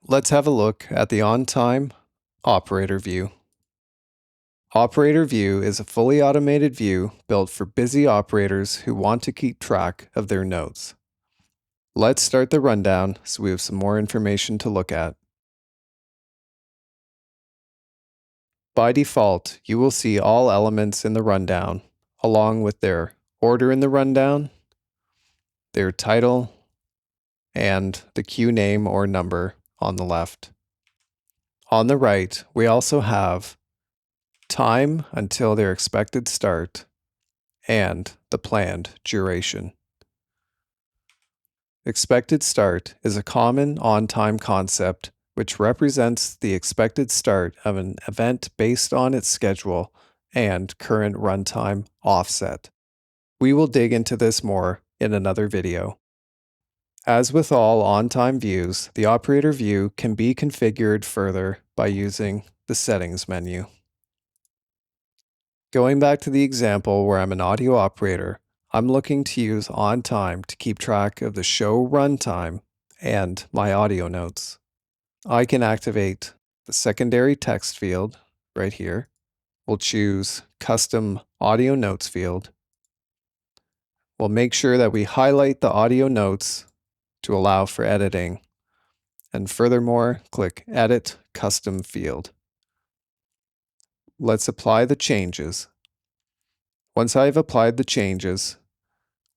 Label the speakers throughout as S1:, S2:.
S1: Let's have a look at the Ontime operator view. Operator view is a fully automated view built for busy operators who want to keep track of their notes. Let's start the rundown so we have some more information to look at. By default, you will see all elements in the rundown, along with their order in the rundown, their title, and the queue name or number on the left. On the right, we also have time until their expected start and the planned duration. Expected start is a common on-time concept which represents the expected start of an event based on its schedule and current runtime offset. We will dig into this more in another video. As with all on-time views, the operator view can be configured further by using the settings menu. Going back to the example where I'm an audio operator, I'm looking to use Ontime to keep track of the show runtime and my audio notes. I can activate the secondary text field right here. We'll choose Custom Audio Notes field. We'll make sure that we highlight the audio notes to allow for editing. And furthermore, click Edit Custom field. Let's apply the changes. Once I have applied the changes,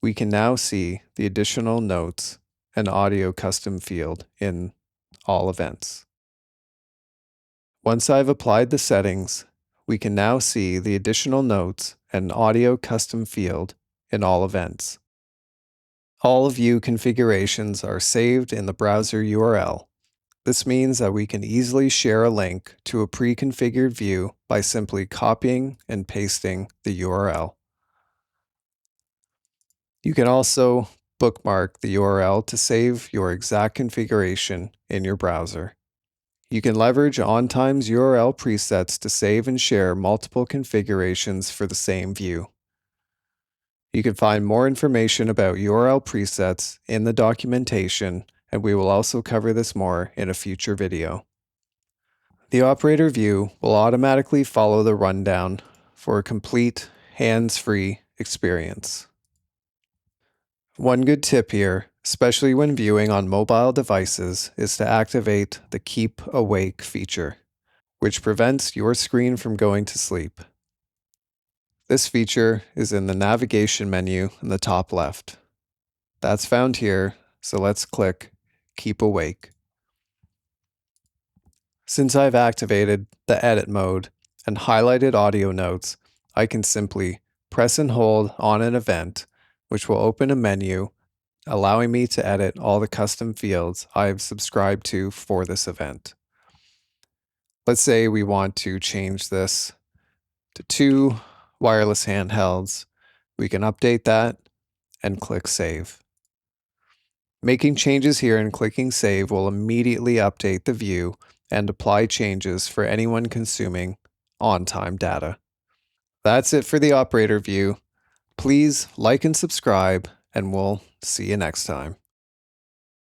S1: we can now see the additional notes and audio custom field in all events. Once I've applied the settings, we can now see the additional notes and audio custom field in all events. All view configurations are saved in the browser URL. This means that we can easily share a link to a pre-configured view by simply copying and pasting the URL. You can also bookmark the URL to save your exact configuration in your browser. You can leverage Ontime's URL presets to save and share multiple configurations for the same view. You can find more information about URL presets in the documentation, and we will also cover this more in a future video. The operator view will automatically follow the rundown for a complete hands-free experience. One good tip here, especially when viewing on mobile devices, is to activate the Keep Awake feature, which prevents your screen from going to sleep. This feature is in the navigation menu in the top left. That's found here, so let's click Keep Awake. Since I've activated the edit mode and highlighted audio notes, I can simply press and hold on an event, which will open a menu allowing me to edit all the custom fields I've subscribed to for this event. Let's say we want to change this to 2 wireless handhelds. We can update that and click Save. Making changes here and clicking Save will immediately update the view and apply changes for anyone consuming on-time data. That's it for the operator view. Please like and subscribe, and we'll see you next time.